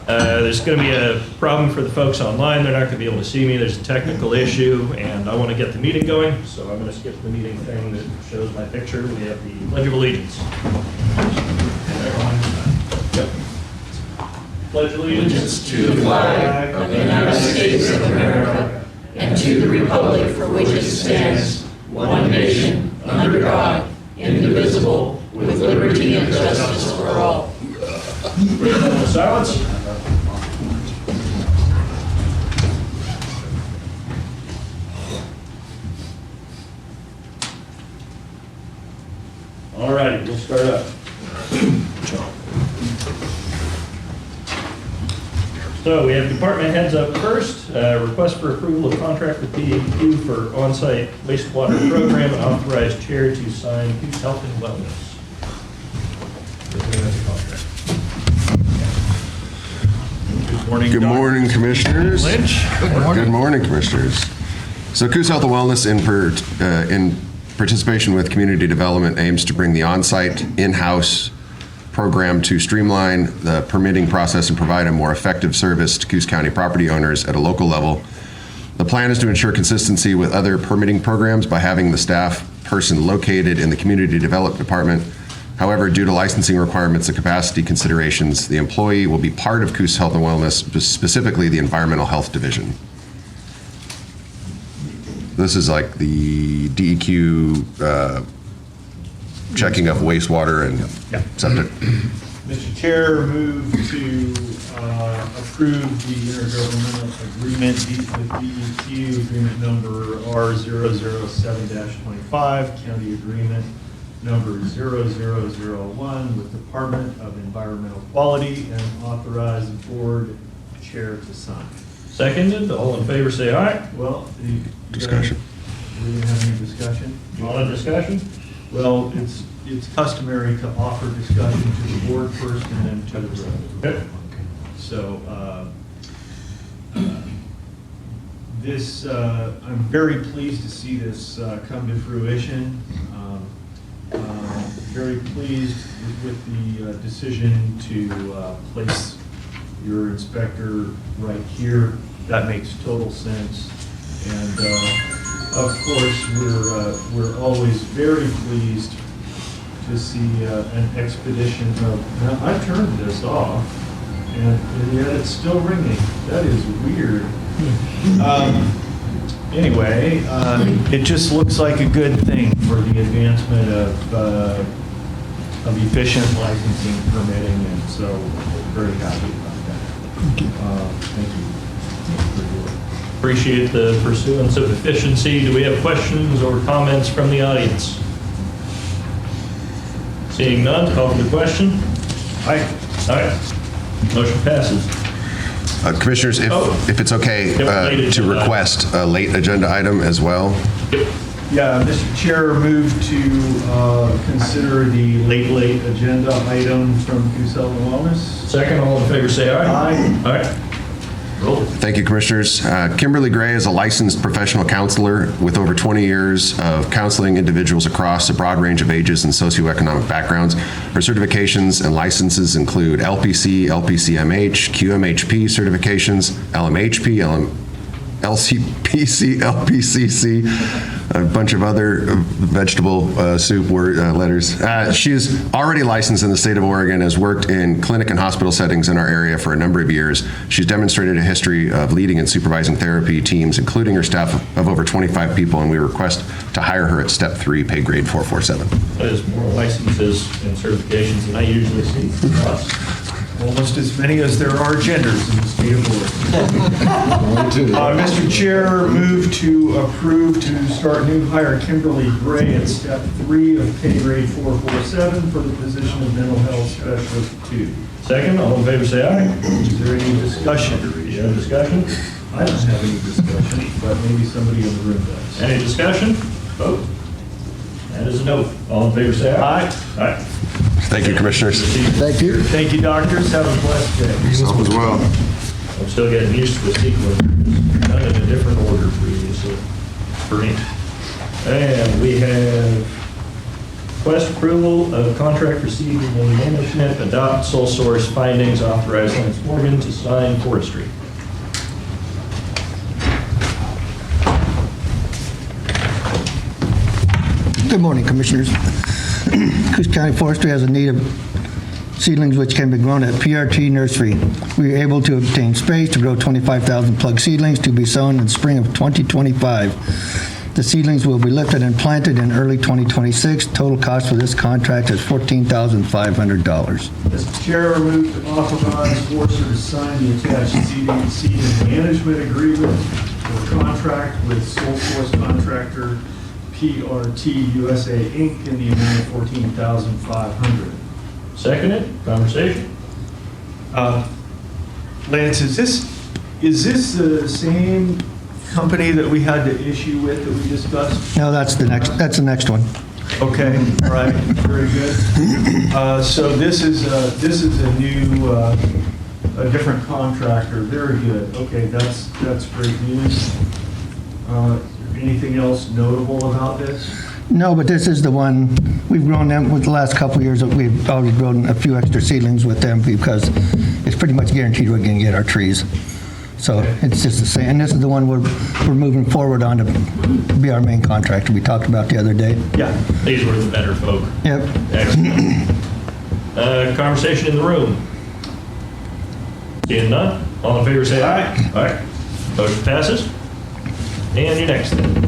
There's going to be a problem for the folks online. They're not going to be able to see me. There's a technical issue, and I want to get the meeting going, so I'm going to skip the meeting thing that shows my picture. We have the Pledge of Allegiance. Pledge allegiance to the flag of the United States of America and to the republic for which it stands, one nation, under God, indivisible, with liberty and justice for all. Silence. All righty, we'll start up. So we have department heads up first. Request for approval of contract with BOC for on-site wastewater program and authorized chair to sign Coos Health and Wellness. Good morning, Commissioners. Lynch. Good morning, Commissioners. So Coos Health and Wellness in participation with community development aims to bring the on-site, in-house program to streamline the permitting process and provide a more effective service to Coos County property owners at a local level. The plan is to ensure consistency with other permitting programs by having the staff person located in the community development department. However, due to licensing requirements and capacity considerations, the employee will be part of Coos Health and Wellness, specifically the Environmental Health Division. This is like the DEQ checking of wastewater and septic. Mr. Chair, move to approve the intergovernmental agreement with DEQ, agreement number R007-25, county agreement number 0001 with Department of Environmental Quality, and authorize the board chair to sign. Seconded. All in favor, say aye. Well, Discussion. We didn't have any discussion. You want a discussion? Well, it's customary to offer discussion to the board first and then to the rest. Okay. So I'm very pleased to see this come to fruition. Very pleased with the decision to place your inspector right here. That makes total sense. And of course, we're always very pleased to see an expedition of. Now, I turned this off, and yet it's still ringing. That is weird. Anyway, it just looks like a good thing for the advancement of efficient licensing, permitting, and so we're very happy about that. Thank you. Appreciate the pursuance of efficiency. Do we have questions or comments from the audience? Seeing none, call for the question. Aye. Aye. Motion passes. Commissioners, if it's okay to request a late agenda item as well. Yep. Yeah, Mr. Chair, move to consider the late agenda item from Coos Health and Wellness. Second, all in favor, say aye. Aye. Aye. Roll. Thank you, Commissioners. Kimberly Gray is a licensed professional counselor with over 20 years of counseling individuals across a broad range of ages and socioeconomic backgrounds. Her certifications and licenses include LPC, LPCMH, QMHP certifications, LMHP, LCPC, LPCC, a bunch of other vegetable soup letters. She is already licensed in the state of Oregon, has worked in clinic and hospital settings in our area for a number of years. She's demonstrated a history of leading and supervising therapy teams, including her staff of over 25 people, and we request to hire her at step 3, pay grade 447. That is more licenses and certifications than I usually see. Almost as many as there are genders in the state of Oregon. Mr. Chair, move to approve to start new hire Kimberly Gray at step 3 of pay grade 447 for the position of mental health specialist 2. Second, all in favor, say aye. Is there any discussion? You have discussion? I don't have any discussion, but maybe somebody in the room does. Any discussion? Vote. That is a no. All in favor, say aye. Aye. Aye. Thank you, Commissioners. Thank you. Thank you, doctors. Have a blessed day. Yourself as well. I'm still getting used to the sequence. Done in a different order previously for me. And we have Request approval of a contract for seeding and management, adopt sole source findings, authorize Lance Morgan to sign forestry. Good morning, Commissioners. Coos County Forestry has a need of seedlings which can be grown at PRT Nursery. We are able to obtain space to grow 25,000 plug seedlings to be sown in spring of 2025. The seedlings will be lifted and planted in early 2026. Total cost for this contract is $14,500. Mr. Chair, I move to authorize Forester to sign the attached seeding management agreement for contract with sole source contractor PRT USA Inc. in the amount of $14,500. Seconded, conversation. Lance, is this the same company that we had the issue with that we discussed? No, that's the next one. Okay, all right, very good. So this is a new, a different contractor. Very good. Okay, that's great news. Anything else notable about this? No, but this is the one, we've grown them with the last couple of years. We've already grown a few extra seedlings with them because it's pretty much guaranteed we're going to get our trees. So it's just the same. And this is the one we're moving forward on to be our main contractor we talked about the other day. Yeah. These were the better folk. Yep. Excellent. Conversation in the room. Seeing none, all in favor say aye. Aye. Motion passes. And you're next then.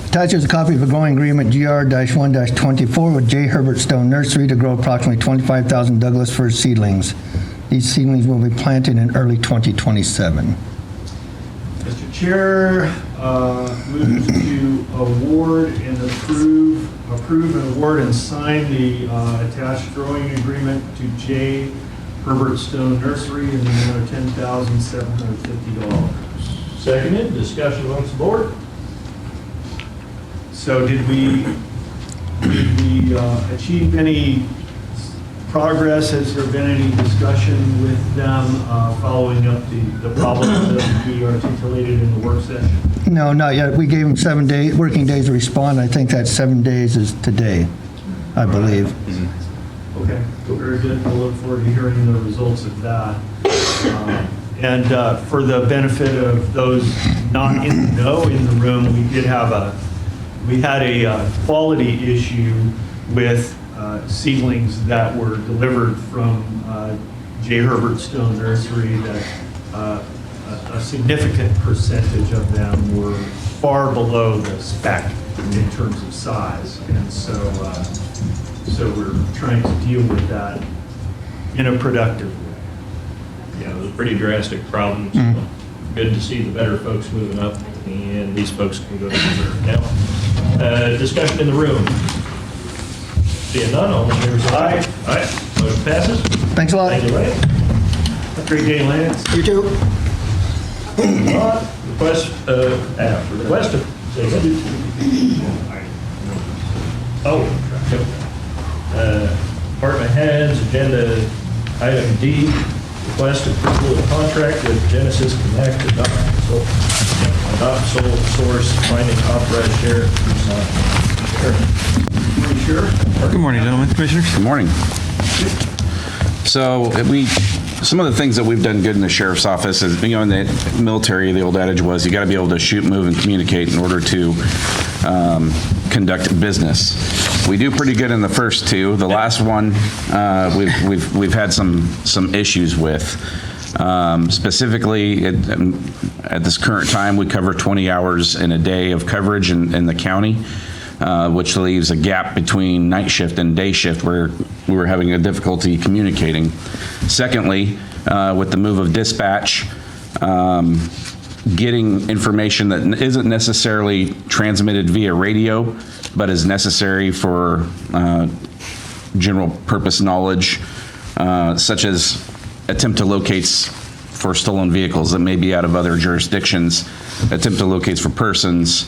Attached is a copy of a growing agreement GR-1-24 with J. Herbert Stone Nursery to grow approximately 25,000 Douglas fir seedlings. These seedlings will be planted in early 2027. Mr. Chair, move to award and approve and award and sign the attached growing agreement to J. Herbert Stone Nursery in the amount of $10,750. Seconded, discussion amongst the board. So did we achieve any progress? Has there been any discussion with them following up the problems that we articulated in the work session? No, not yet. We gave them 7 working days to respond. I think that 7 days is today, I believe. Okay, very good. We'll look forward to hearing the results of that. And for the benefit of those not in the know in the room, we had a quality issue with seedlings that were delivered from J. Herbert Stone Nursery that a significant percentage of them were far below the spec in terms of size. And so we're trying to deal with that in a productive way. Yeah, it was pretty drastic problems. Good to see the better folks moving up, and these folks can go to reserve now. Discussion in the room. Seeing none, all in favor say aye. Aye. Motion passes. Thanks a lot. Thank you, Lance. Have a great day, Lance. You too. Request of, say again. Oh, department heads, agenda item D, request approval of contract with Genesis Connect, adopt sole source finding authorized sheriff to sign. Good morning, gentlemen, commissioners. Good morning. So some of the things that we've done good in the sheriff's office is, in the military, the old adage was you got to be able to shoot, move, and communicate in order to conduct business. We do pretty good in the first two. The last one, we've had some issues with. Specifically, at this current time, we cover 20 hours in a day of coverage in the county, which leaves a gap between night shift and day shift where we were having a difficulty communicating. Secondly, with the move of dispatch, getting information that isn't necessarily transmitted via radio, but is necessary for general purpose knowledge, such as attempt to locates for stolen vehicles that may be out of other jurisdictions, attempt to locates for persons,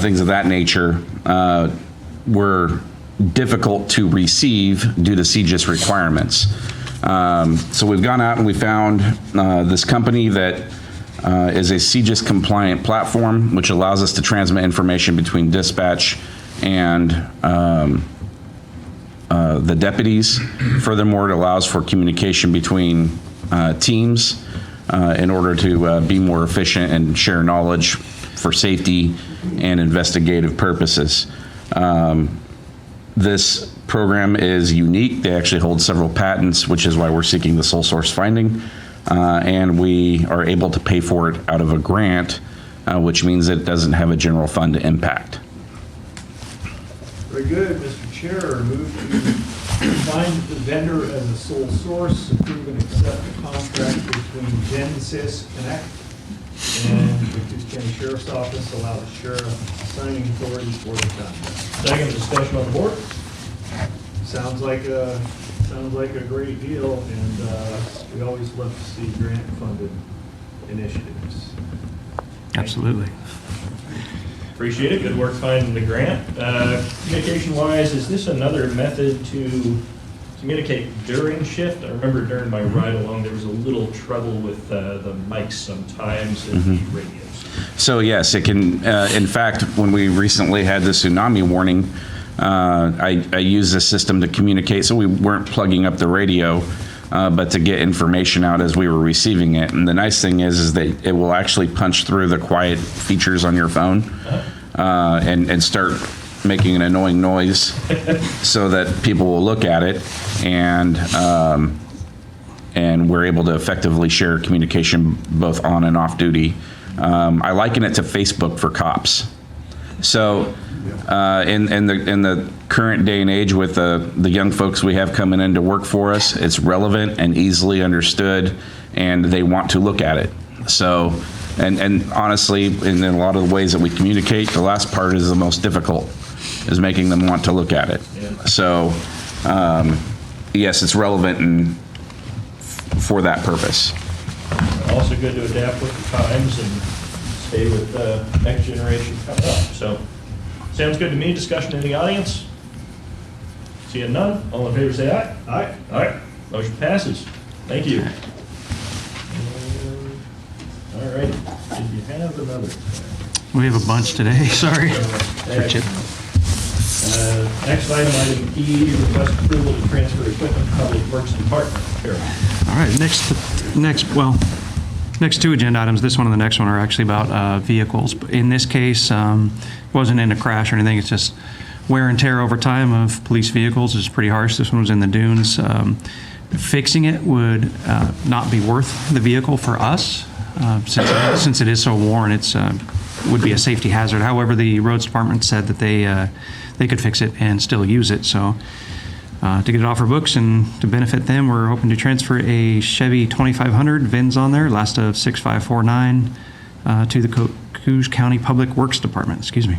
things of that nature, were difficult to receive due to CJIS requirements. So we've gone out and we found this company that is a CJIS compliant platform, which allows us to transmit information between dispatch and the deputies. Furthermore, it allows for communication between teams in order to be more efficient and share knowledge for safety and investigative purposes. This program is unique. They actually hold several patents, which is why we're seeking the sole source finding. And we are able to pay for it out of a grant, which means it doesn't have a general fund impact. Very good, Mr. Chair. Move to find the vendor as a sole source, approve and accept the contract between GenSys Connect and the Coos County Sheriff's Office, allow the sheriff signing authority for the contract. Second, discussion on the board. Sounds like a great deal, and we always love to see grant-funded initiatives. Absolutely. Appreciate it. Good work finding the grant. Communication-wise, is this another method to communicate during shift? I remember during my ride along, there was a little trouble with the mics sometimes and the radios. So yes, it can, in fact, when we recently had the tsunami warning, I used this system to communicate, so we weren't plugging up the radio, but to get information out as we were receiving it. And the nice thing is that it will actually punch through the quiet features on your phone and start making an annoying noise so that people will look at it, and we're able to effectively share communication both on and off duty. I liken it to Facebook for cops. So in the current day and age with the young folks we have coming in to work for us, it's relevant and easily understood, and they want to look at it. So, and honestly, in a lot of the ways that we communicate, the last part is the most difficult, is making them want to look at it. Yeah. So, yes, it's relevant and for that purpose. Also good to adapt with the times and stay with the next generation coming up. So, sounds good to me. Discussion in the audience? Seeing none, all in favor say aye. Aye. Aye. Motion passes. Thank you. All right, did you have another? We have a bunch today, sorry. Next item E, request approval to transfer equipment to Public Works Department. Carol. All right, next two agenda items, this one and the next one are actually about vehicles. In this case, it wasn't in a crash or anything, it's just wear and tear over time of police vehicles is pretty harsh. This one was in the dunes. Fixing it would not be worth the vehicle for us, since it is so worn. It's would be a safety hazard. However, the roads department said that they could fix it and still use it. So to get it off our books and to benefit them, we're hoping to transfer a Chevy 2500 VINs on there, last of 6549, to the Coos County Public Works Department. Excuse me.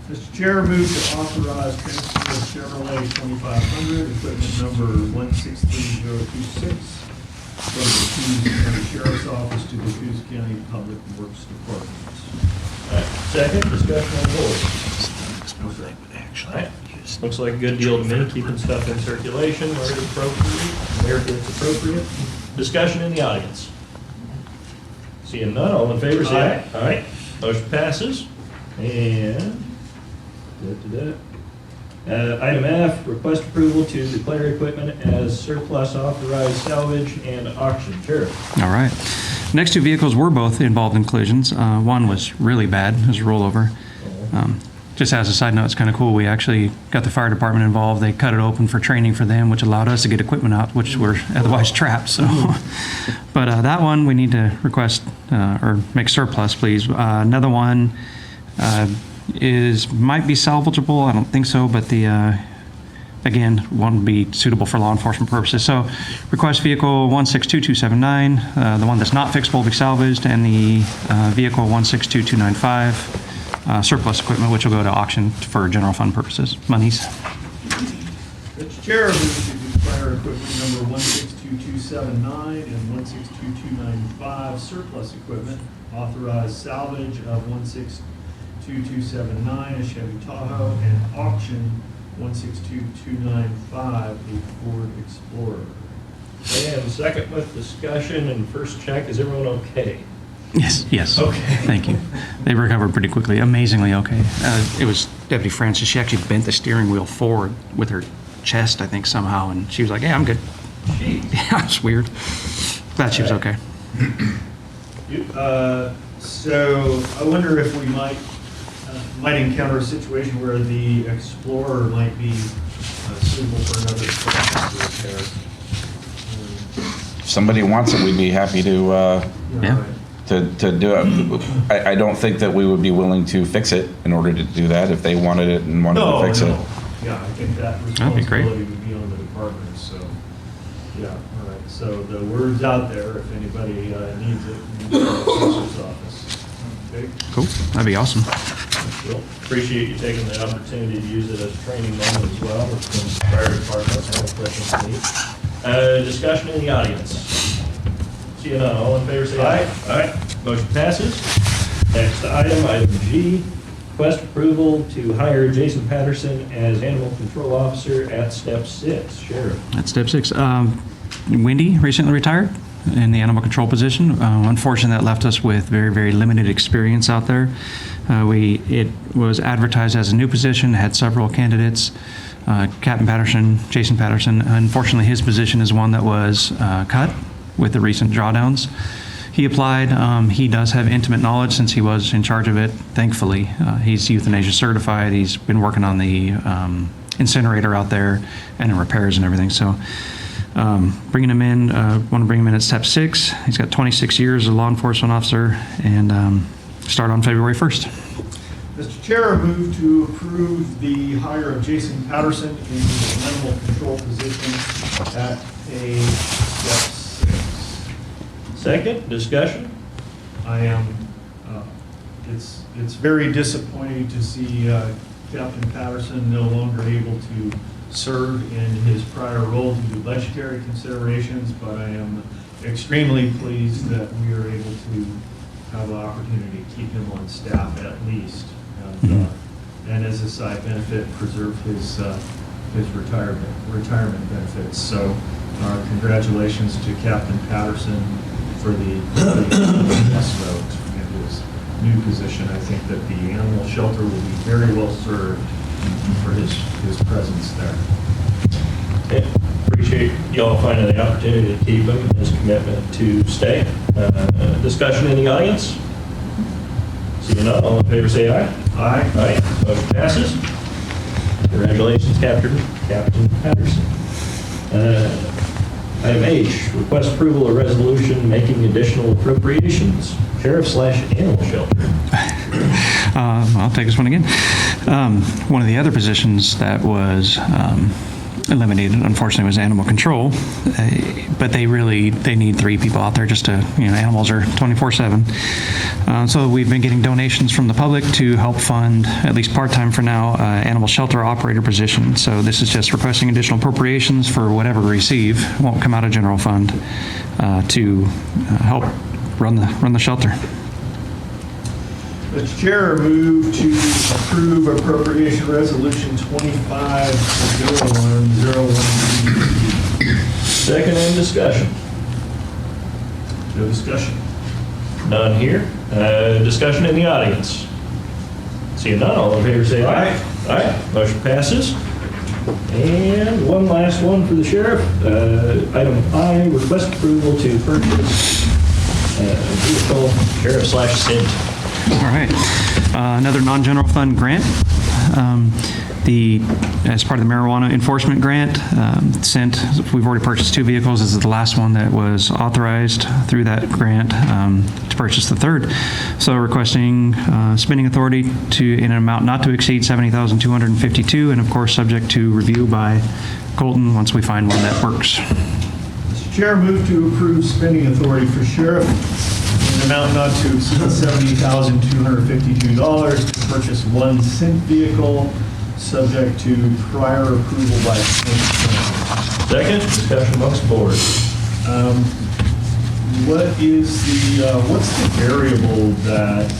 Mr. Chair, move to authorize transfer of Chevrolet 2500, equipment number 163026, from the Coos County Sheriff's Office to the Coos County Public Works Department. All right, second, discussion on the board. All right. Looks like a good deal to me, keeping stuff in circulation where it's appropriate. Discussion in the audience. Seeing none, all in favor, say aye. Aye. Motion passes. And item F, request approval to declare equipment as surplus, authorized salvage and auction. Sheriff. All right. Next two vehicles were both involved in collisions. One was really bad, it was a rollover. Just as a side note, it's kind of cool. We actually got the fire department involved. They cut it open for training for them, which allowed us to get equipment out, which were otherwise trapped. So, but that one we need to request or make surplus, please. Another one might be salvageable. I don't think so, but again, won't be suitable for law enforcement purposes. So, request vehicle 162279. The one that's not fixable will be salvaged, and the vehicle 162295. Surplus equipment, which will go to auction for general fund purposes, monies. Mr. Chair, move to declare equipment number 162279 and 162295 surplus equipment, authorized salvage of 162279, a Chevy Tahoe, and auction 162295, a Ford Explorer. And second with discussion and first check, is everyone okay? Yes. Okay. Thank you. They recovered pretty quickly, amazingly okay. It was Deputy Francis. She actually bent the steering wheel forward with her chest, I think, somehow, and she was like, "Yeah, I'm good." Yeah, it's weird. Glad she was okay. So I wonder if we might encounter a situation where the Explorer might be suitable for another purpose repair. If somebody wants it, we'd be happy to Yeah. to do it. I don't think that we would be willing to fix it in order to do that if they wanted it and wanted to fix it. Yeah, I think that That'd be great. responsibility would be on the department, so, yeah, all right. So the word's out there, if anybody needs it, in the assessor's office. Okay? Cool. That'd be awesome. Well, appreciate you taking the opportunity to use it as a training moment as well. If the fire department has any questions for me. Discussion in the audience. See you none. All in favor, say aye. Aye. Motion passes. Next item, item G, request approval to hire Jason Patterson as animal control officer at step 6. Sheriff. At step 6, Wendy recently retired in the animal control position. Unfortunately, that left us with very, very limited experience out there. It was advertised as a new position, had several candidates. Captain Patterson, Jason Patterson, unfortunately, his position is one that was cut with the recent drawdowns. He applied. He does have intimate knowledge since he was in charge of it, thankfully. He's euthanasia certified. He's been working on the incinerator out there and in repairs and everything. So bringing him in, want to bring him in at step 6. He's got 26 years as a law enforcement officer and start on February 1st. Mr. Chair, I move to approve the hire of Jason Patterson in the animal control position at a step 6. Second, discussion. I am, it's very disappointing to see Captain Patterson no longer able to serve in his prior role due to budgetary considerations, but I am extremely pleased that we are able to have the opportunity to keep him on staff at least. And as a side benefit, preserve his retirement benefits. So congratulations to Captain Patterson for the vote in his new position. I think that the animal shelter will be very well served for his presence there. Okay. Appreciate y'all finding the opportunity to keep him and his commitment to stay. Discussion in the audience? Seeing none, all in favor say aye. Aye. Aye. Motion passes. Congratulations, Captain Patterson. Item H, request approval of resolution making additional appropriations. Sheriff/animal shelter. I'll take this one again. One of the other positions that was eliminated, unfortunately, was animal control. But they need 3 people out there just to, animals are 24/7. So we've been getting donations from the public to help fund, at least part-time for now, animal shelter operator position. So this is just requesting additional appropriations for whatever we receive. It won't come out of general fund to help run the shelter. Mr. Chair, I move to approve appropriation resolution 25-0101. Second, and discussion. No discussion. None here. Discussion in the audience. Seeing none, all in favor say aye. Aye. Motion passes. And one last one for the sheriff. Item I, request approval to purchase vehicle sheriff/SINT. All right. Another non-general fund grant. As part of the marijuana enforcement grant, we've already purchased 2 vehicles. This is the last one that was authorized through that grant to purchase the third. So requesting spending authority in an amount not to exceed $70,252, and of course, subject to review by Colton once we find one that works. Mr. Chair, move to approve spending authority for sheriff in an amount not to exceed $70,252 to purchase 1 SINT vehicle, subject to prior approval by SINT. Second, discussion amongst board. What's the variable that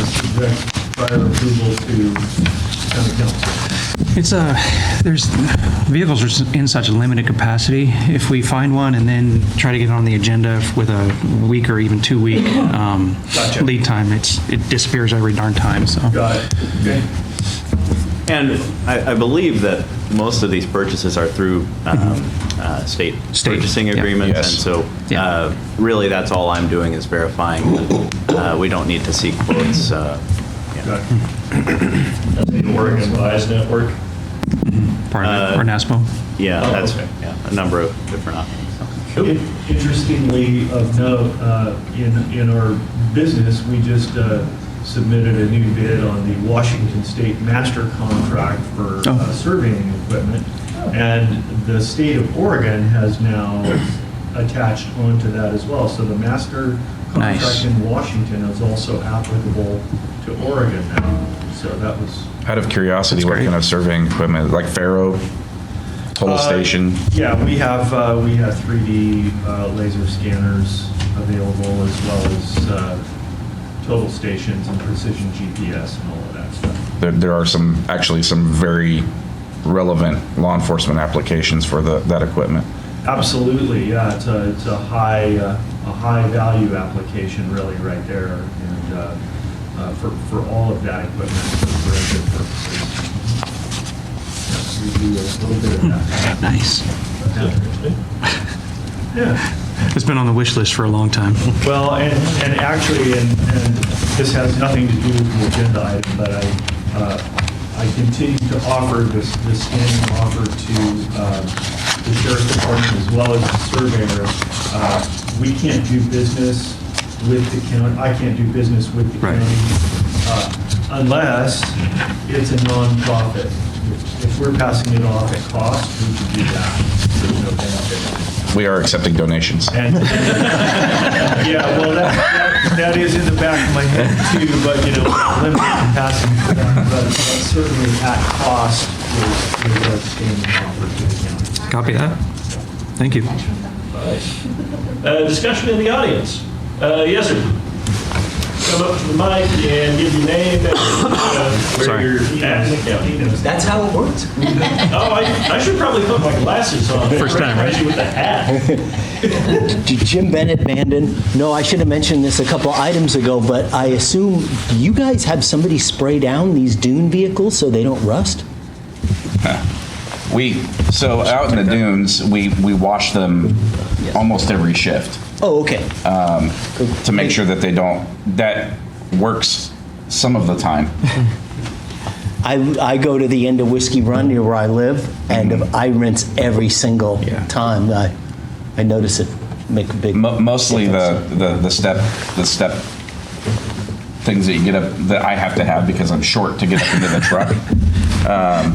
subjects prior approval to county council? Vehicles are in such a limited capacity. If we find one and then try to get it on the agenda with a week or even 2-week Gotcha. lead time, it disappears every darn time. So Got it. Okay. And I believe that most of these purchases are through state purchasing yeah. agreements. Yes. And so Yeah. really, that's all I'm doing is verifying that we don't need to seek quotes. Yeah. That's the Oregon Buys Network. Part of it, or NASPO. Yeah, Oh, that's okay. a number of different options. Interestingly of note, in our business, we just submitted a new bid on the Washington State master contract for surveying equipment. And the state of Oregon has now attached onto that as well. So the master Nice. contract in Washington is also applicable to Oregon now. So that was. Out of curiosity, That's what great. kind of surveying equipment, like Faro, Total Station? Yeah, we have 3D laser scanners available as well as total stations and precision GPS and all of that stuff. There are actually some very relevant law enforcement applications for that equipment. Absolutely, yeah, it's a high value application really right there, and for all of that equipment for very good purposes. Yes, we do a little bit of that. Nice. Yeah. It's been on the wish list for a long time. Well, and actually, and this has nothing to do with the agenda item, but I continue to offer this standing offer to the sheriff's department as well as the surveyor. We can't do business with the county, I can't do business with the Right. county unless it's a nonprofit. If we're passing it off at cost, we can do that. There's no benefit. We are accepting donations. And, yeah, well, that is in the back of my head too, but, limited capacity for that, but certainly at cost is a standing offer to the county. Copy that. Thank you. Discussion in the audience. Yes, sir. Come up to the mic and give your name and where Sorry. you're at in the county. That's how it works. Oh, I should probably put my glasses on. First time, right? Recognize you with the hat. Jim Bennett, Bandon. No, I should have mentioned this a couple items ago, but I assume, do you guys have somebody spray down these dune vehicles so they don't rust? So out in the dunes, we wash them almost every shift Oh, okay. to make sure that that works some of the time. I go to the end of Whiskey Run near where I live, and I rinse every single time. I notice it make a big Mostly difference. the step things that you get up, that I have to have because I'm short to get up into the truck.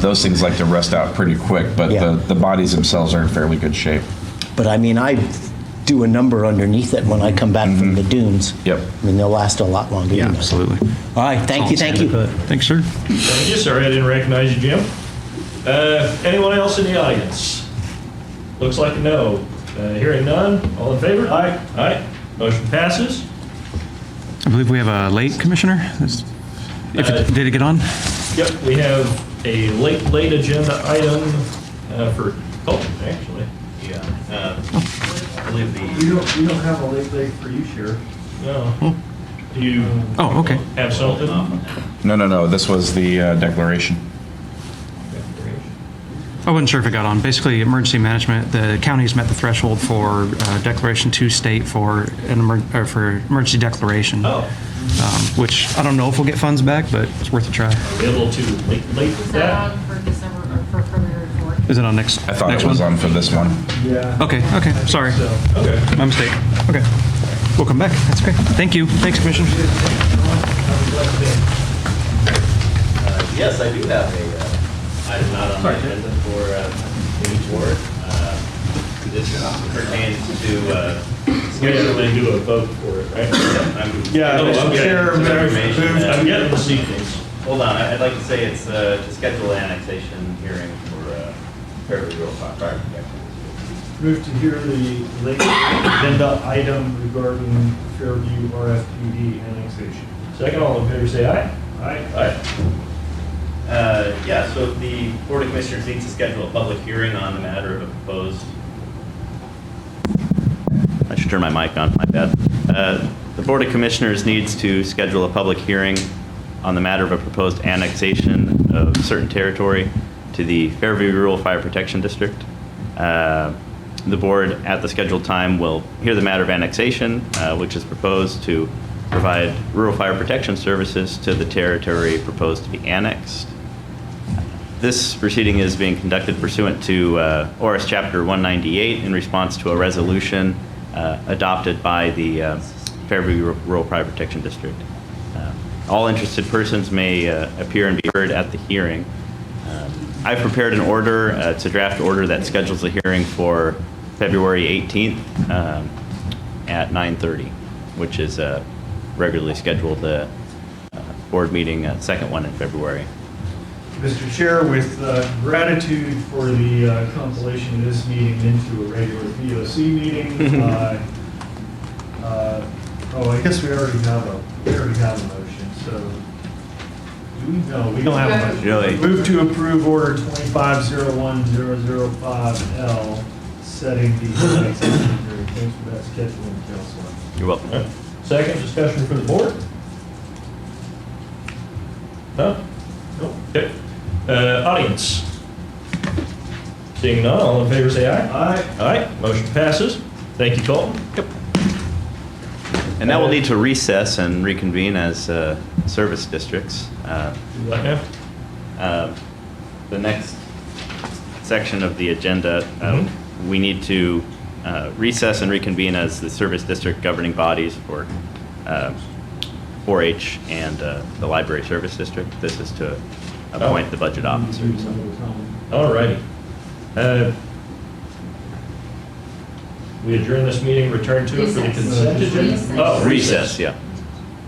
Those things like to rust out pretty quick, but Yeah. the bodies themselves are in fairly good shape. But I mean, I do a number underneath it when I come back from the dunes. Yep. I mean, they'll last a lot longer. Yeah, than that. absolutely. All right, thank you. Thanks, sir. Thank you, sorry I didn't recognize you, Jim. Anyone else in the audience? Looks like a no. Hearing none, all in favor? Aye. Aye. Motion passes. I believe we have a late commissioner. Did it get on? Yep, we have a late agenda item for Colton, actually. Yeah. I believe We don't have a late for you, Sheriff. No. Do you Oh, okay. have something? No, this was the declaration. I wasn't sure if it got on. Basically, emergency management, the county's met the threshold for declaration to state for for emergency declaration. Oh, Which I don't know if we'll get funds back, but it's worth a try. are we a little too late for Is that that? on for December, or for February 4th? Is it on next? I thought next it was one? on for this one. Yeah. Okay, sorry. So, Okay. My mistake. Okay. We'll come back. That's okay. Thank you. Thanks, Commissioner. Yes, I do have a item not on the agenda for Amy Ward. This pertains to We have to do a vote for it, right? Yeah, Oh, Mr. okay. Chair, I'm getting the sequence. Hold on, I'd like to say it's to schedule an annexation hearing for Fairview Real Fire Protection. move to hear the late agenda item regarding Fairview RFPD annexation. Second, all in favor, say aye. Aye. Aye. Yeah, so the Board of Commissioners needs to schedule a public hearing on the matter of a proposed. I should turn my mic on, my bad. The Board of Commissioners needs to schedule a public hearing on the matter of a proposed annexation of certain territory to the Fairview Rural Fire Protection District. The board, at the scheduled time, will hear the matter of annexation, which is proposed to provide rural fire protection services to the territory proposed to be annexed. This proceeding is being conducted pursuant to ORS Chapter 198 in response to a resolution adopted by the Fairview Rural Fire Protection District. All interested persons may appear and be heard at the hearing. I've prepared an order. It's a draft order that schedules the hearing for February 18th at 9:30, which is a regularly scheduled board meeting, second one in February. Mr. Chair, with gratitude for the compilation of this meeting into a regular BOC meeting, I guess we already have a motion, so, do we? No, we don't have a motion. Really? Move to approve order 2501005L, setting the annexation hearing. Thanks for that scheduling, Counselor. You're welcome. Second, discussion for the board? No? Nope. Okay. Audience? Seeing none, all in favor say aye. Aye. Aye. Motion passes. Thank you, Colton. Yep. And now we'll need to recess and reconvene as service districts. Do what now? The next section of the agenda, we need to recess and reconvene as the service district governing bodies for 4-H and the library service district. This is to appoint the budget officers. All righty. We adjourn this meeting, return to it for the consent agenda. Recess. Oh, Recess, yeah.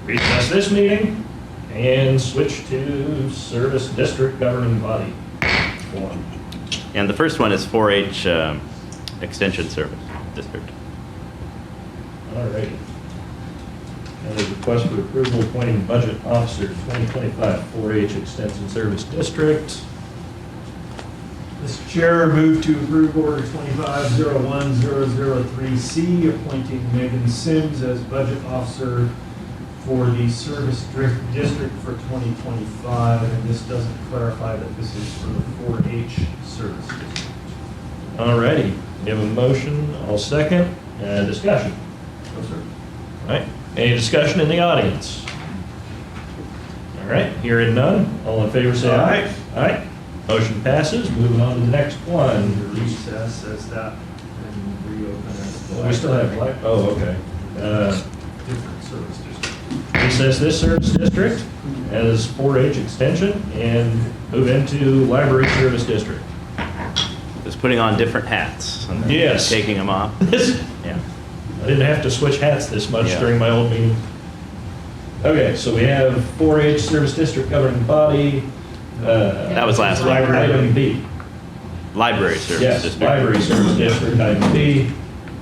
Recess this meeting and switch to service district governing body one. And the first one is 4-H Extension Service District. All righty. And a request for approval appointing budget officer 2025 4-H Extension Service District. Mr. Chair, move to approve order 2501003C, appointing Megan Sims as budget officer for the service district for 2025, and this doesn't clarify that this is for the 4-H service district. All righty. We have a motion. I'll second. Discussion. No, sir. All right. Any discussion in the audience? All right. Hearing none. All in favor say aye. Aye. Motion passes. Moving on to the next one. Recess as that and reopen as the We still have black. Oh, okay. different service district. Recess this service district as 4-H extension and move into library service district. Just putting on different hats and then Yes. taking them off. This, Yeah. I didn't have to switch hats this much Yeah. during my old meeting. Okay, so we have 4-H service district governing body. That was last week. Item B. Library Service Yes, District. library service district, item B.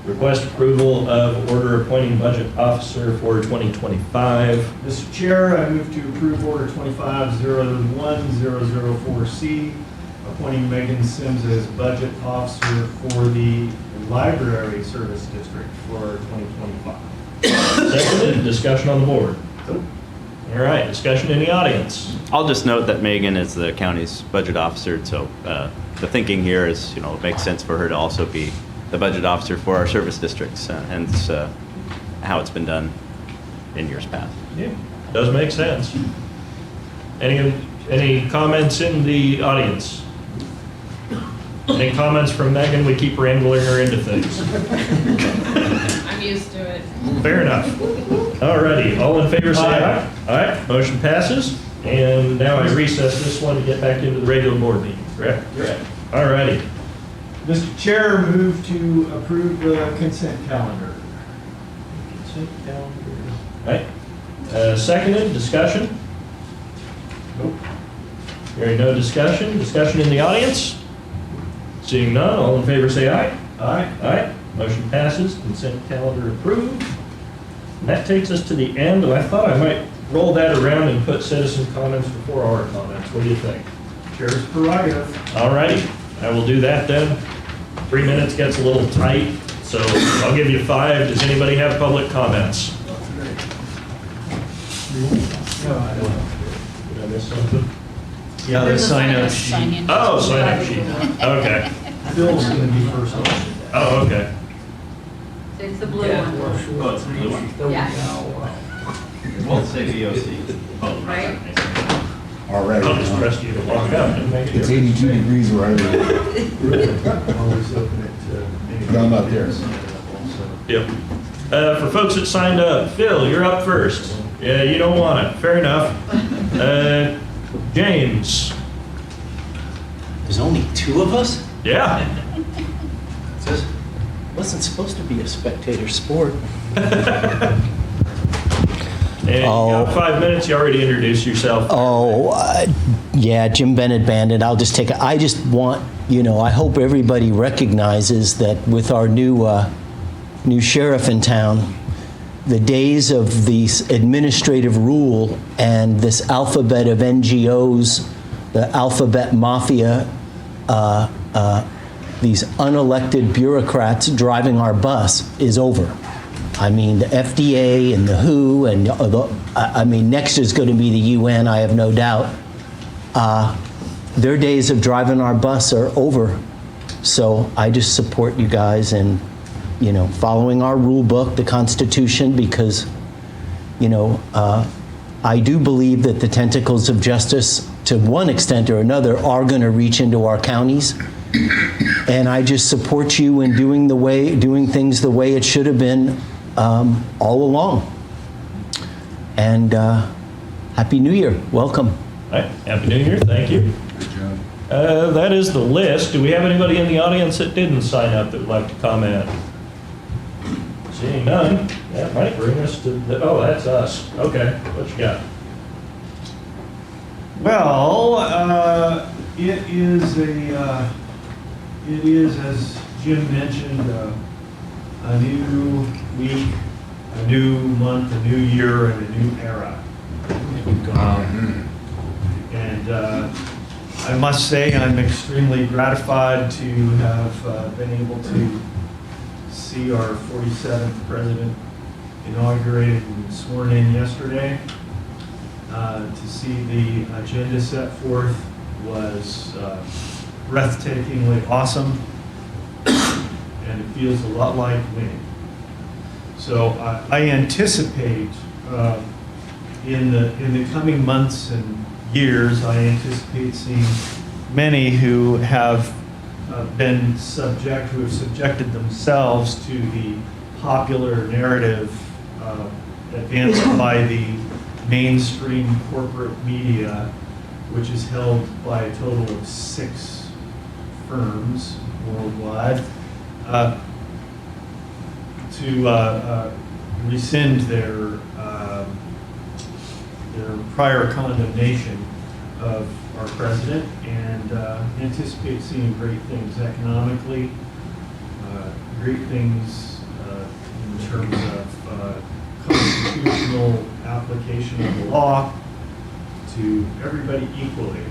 Request approval of order appointing budget officer for 2025. Mr. Chair, I move to approve order 2501004C, appointing Megan Sims as budget officer for the library service district for 2025. Seconded, discussion on the board. All right, discussion in the audience. I'll just note that Megan is the county's budget officer, so the thinking here is, it makes sense for her to also be the budget officer for our service districts, hence how it's been done in years past. Yeah, does make sense. Any comments in the audience? Any comments from Megan? We keep wrangling her into things. I'm used to it. Fair enough. All righty, all in favor say aye. Aye, motion passes. And now I recess this one to get back into the regular board meeting, correct? Correct. All righty. Mr. Chair, move to approve the consent calendar. Consent calendar. All right. Seconded, discussion? Nope. Hearing no discussion. Discussion in the audience? Seeing none, all in favor say aye. Aye. Aye. Motion passes. Consent calendar approved. And that takes us to the end, and I thought I might roll that around and put citizen comments before our comments. What do you think? Chair's prerogative. All righty. I will do that then. 3 minutes gets a little tight, so I'll give you 5. Does anybody have public comments? No, I don't. I missed something? Yeah, the sign-up sheet. Oh, sign up sheet. Okay. Bill's going to be first on. Oh, okay. It's the blue one. Oh, it's the blue one? Yeah, Won't say VOC. Oh, right? Already. I'll just press you to walk up and make it. It's 82 degrees where I live. Always open it to any. No, I'm not there. Yep. For folks that signed up, Phil, you're up first. Yeah, you don't want it. Fair enough. James. There's only two of us? Yeah. This wasn't supposed to be a spectator sport. And you got 5 minutes. You already introduced yourself. Yeah, Jim Bennett Bandit. I'll just take it. I just want, I hope everybody recognizes that with our new sheriff in town, the days of these administrative rule and this alphabet of NGOs, the alphabet mafia, these unelected bureaucrats driving our bus is over. I mean, the FDA and the WHO and next is going to be the UN, I have no doubt. Their days of driving our bus are over. So I just support you guys in, following our rule book, the Constitution, because, I do believe that the tentacles of justice, to one extent or another, are going to reach into our counties. And I just support you in doing things the way it should have been all along. And Happy New Year. Welcome. All right. Happy New Year. Thank you. Good job. That is the list. Do we have anybody in the audience that didn't sign up that would like to comment? Seeing none, that might bring us to oh, that's us. Okay, what you got? Well, it is, as Jim mentioned, a new week, a new month, a new year, and a new era. And I must say, I'm extremely gratified to have been able to see our 47th president inaugurated and sworn in yesterday. To see the agenda set forth was breathtakingly awesome, and it feels a lot like winning. So I anticipate in the coming months and years, I anticipate seeing many who have who have subjected themselves to the popular narrative advanced by the mainstream corporate media, which is held by a total of 6 firms worldwide, to rescind their prior condemnation of our president, and anticipate seeing great things economically, great things in terms of constitutional application of the law to everybody equally.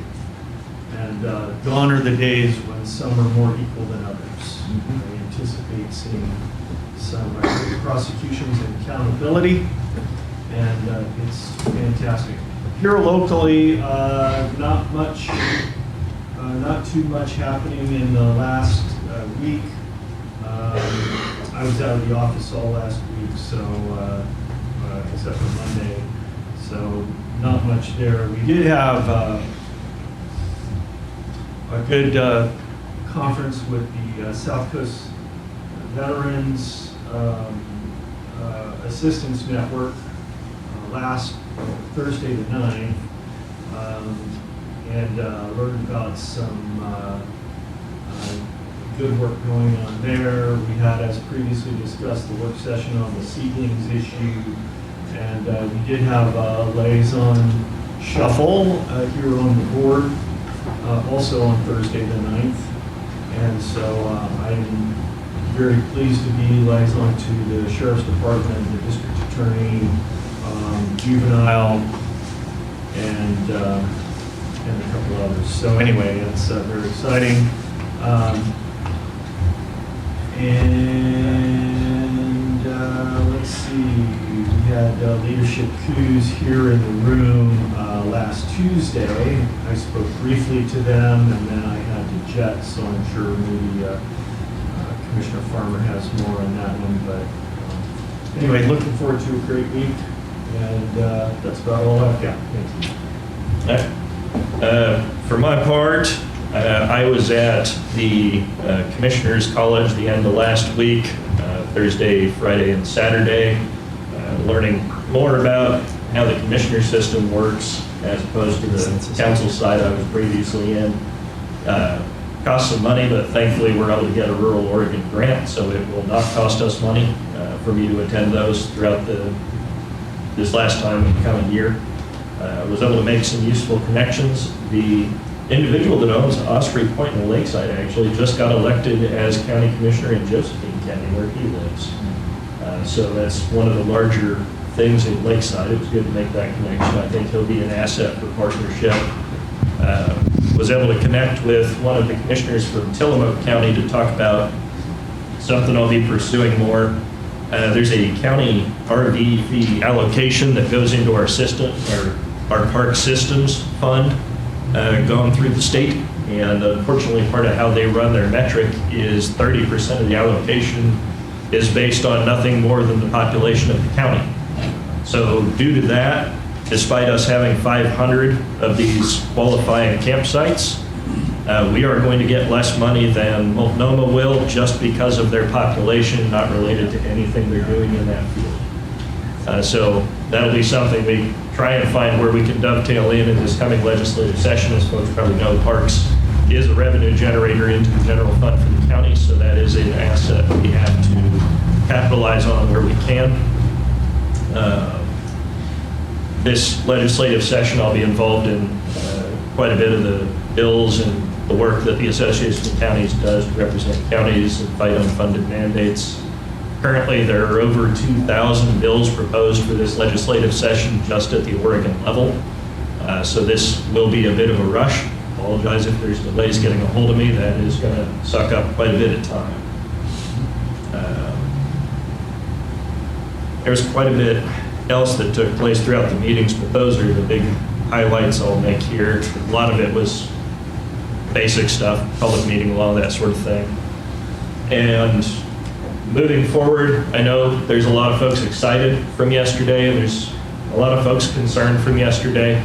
And gone are the days when some are more equal than others. I anticipate seeing some prosecutions and accountability, and it's fantastic. Here locally, not too much happening in the last week. I was out of the office all last week, so except for Monday, so not much there. We did have a good conference with the South Coast Veterans Assistance Network last Thursday the 9th, and learned about some good work going on there. We had, as previously discussed, the work session on the seedlings issue, and we did have a liaison shuffle here on the board, also on Thursday the 9th. And so I'm very pleased to be liaison to the Sheriff's Department, the District Attorney, Juvenile, and a couple others. So anyway, it's very exciting. And let's see, we had Leadership Coos here in the room last Tuesday. I spoke briefly to them, and then I had to jet, so I'm sure maybe Commissioner Farmer has more on that one. But anyway, looking forward to a great week, and that's about all I've got. Thank you. For my part, I was at the Commissioners College the end of last week, Thursday, Friday, and Saturday, learning more about how the commissioner system works as opposed to the council side I was previously in. Costs some money, but thankfully we're able to get a rural Oregon grant, so it will not cost us money for me to attend those throughout this last time in the coming year. Was able to make some useful connections. The individual that owns Osprey Point in the Lakeside actually just got elected as county commissioner in Josephine County where he lives. So that's one of the larger things in Lakeside. It was good to make that connection. I think he'll be an asset for partnership. Was able to connect with one of the commissioners from Tillamook County to talk about something I'll be pursuing more. There's a county RV fee allocation that goes into our system, our park systems fund, going through the state. And unfortunately, part of how they run their metric is 30% of the allocation is based on nothing more than the population of the county. So due to that, despite us having 500 of these qualifying campsites, we are going to get less money than Multnomah will just because of their population, not related to anything they're doing in that field. So that'll be something we try and find where we can dovetail in this coming legislative session. As folks probably know, parks is a revenue generator into the general fund for the county, so that is an asset we have to capitalize on where we can. This legislative session, I'll be involved in quite a bit of the bills and the work that the Association of Counties does to represent counties and fight unfunded mandates. Currently, there are over 2,000 bills proposed for this legislative session just at the Oregon level. So this will be a bit of a rush. Apologize if there's delays getting a hold of me. That is going to suck up quite a bit of time. There's quite a bit else that took place throughout the meetings, but those are the big highlights I'll make here. A lot of it was basic stuff, public meeting law, that sort of thing. And moving forward, I know there's a lot of folks excited from yesterday, and there's a lot of folks concerned from yesterday.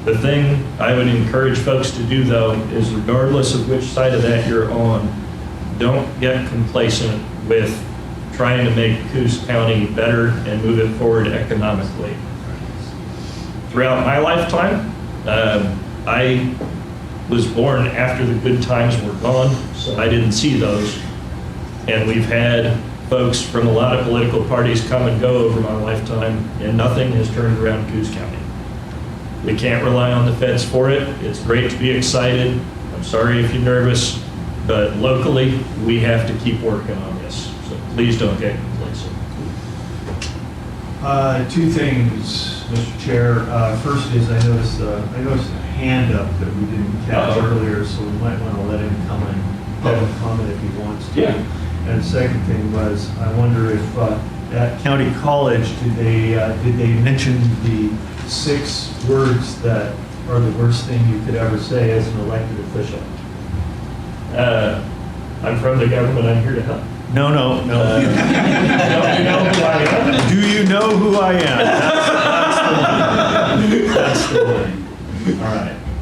The thing I would encourage folks to do, though, is regardless of which side of that you're on, don't get complacent with trying to make Coos County better and move it forward economically. Throughout my lifetime, I was born after the good times were gone, so I didn't see those. And we've had folks from a lot of political parties come and go over my lifetime, and nothing has turned around Coos County. We can't rely on the feds for it. It's great to be excited. I'm sorry if you're nervous, but locally, we have to keep working on this. So please don't get complacent. Two things, Mr. Chair. First is I noticed a hand up that we didn't catch earlier, so we might want to let him come and public comment if he wants to. Yeah. And the second thing was, I wonder if at County College, did they mention the 6 words that are the worst thing you could ever say as an elected official? I'm from the government. I'm here to help. No. Do you know who I am? That's the one.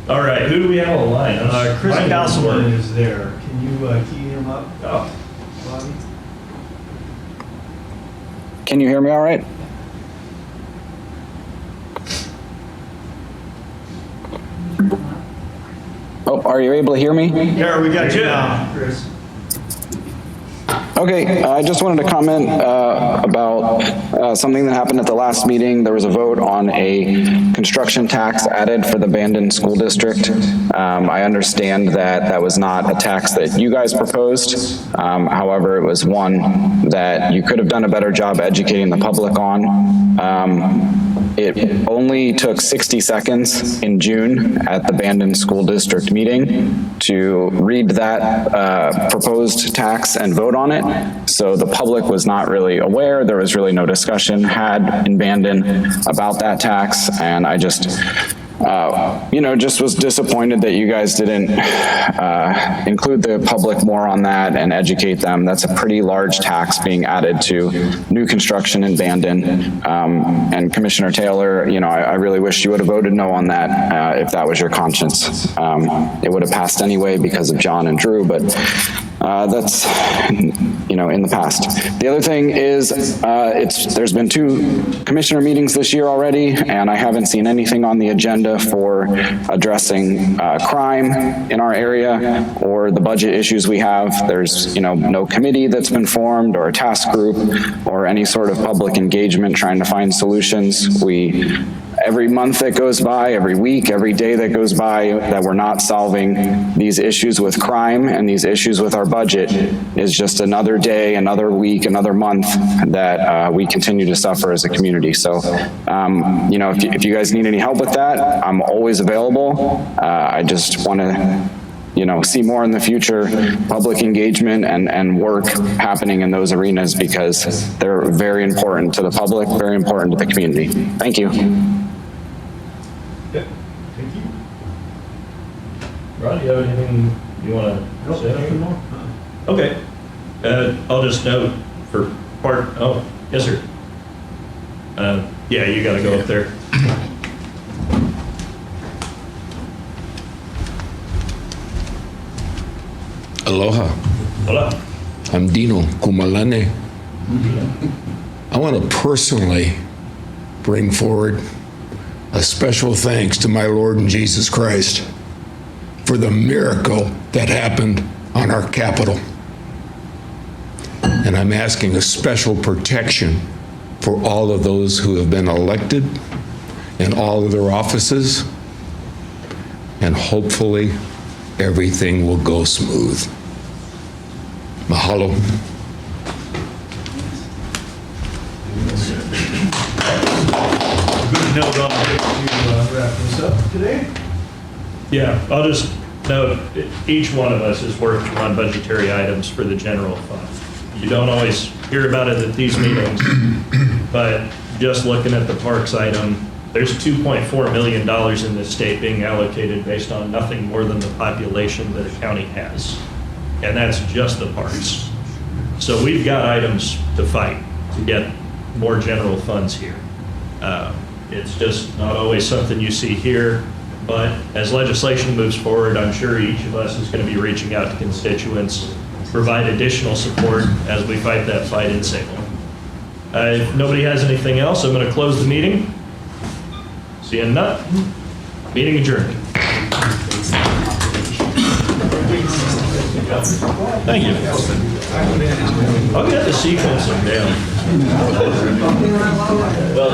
All right. Who do we have on the line? Chris Castleman is there. Can you key him up? Oh. Bobby? Can you hear me all right? Oh, are you able to hear me? There, we got you now, Chris. Okay, I just wanted to comment about something that happened at the last meeting. There was a vote on a construction tax added for the Bandon School District. I understand that that was not a tax that you guys proposed. However, it was one that you could have done a better job educating the public on. it only took 60 seconds in June at the Bandon School District meeting to read that proposed tax and vote on it. So the public was not really aware. There was really no discussion had in Bandon about that tax, and I just just was disappointed that you guys didn't include the public more on that and educate them. That's a pretty large tax being added to new construction in Bandon. And Commissioner Taylor, I really wish you would have voted no on that if that was your conscience. It would have passed anyway because of John and Drew, but that's, in the past. The other thing is, there's been 2 commissioner meetings this year already, and I haven't seen anything on the agenda for addressing crime in our area or the budget issues we have. There's, no committee that's been formed or a task group or any sort of public engagement trying to find solutions. Every month that goes by, every week, every day that goes by that we're not solving these issues with crime and these issues with our budget is just another day, another week, another month that we continue to suffer as a community. So, if you guys need any help with that, I'm always available. I just want to see more in the future, public engagement and work happening in those arenas because they're very important to the public, very important to the community. Thank you. Okay, thank you. Ron, do you have anything you want to say? Nothing more? Okay. I'll just note for yes, sir. Yeah, you got to go up there. Aloha. Hola. I'm Dino Kumalane. I want to personally bring forward a special thanks to my Lord and Jesus Christ for the miracle that happened on our Capitol. And I'm asking a special protection for all of those who have been elected in all of their offices, and hopefully everything will go smooth. Mahalo. Good note on to wrap this up today. Yeah, I'll just note, each one of us is working on budgetary items for the general fund. You don't always hear about it at these meetings, but just looking at the parks item, there's $2.4 million in this state being allocated based on nothing more than the population that a county has. And that's just the parks. So we've got items to fight to get more general funds here. It's just not always something you see here, but as legislation moves forward, I'm sure each of us is going to be reaching out to constituents, provide additional support as we fight that fight in Salem. If nobody has anything else, I'm going to close the meeting. Seeing none, meeting adjourned. Thank you. I'll get the sequence down. Well,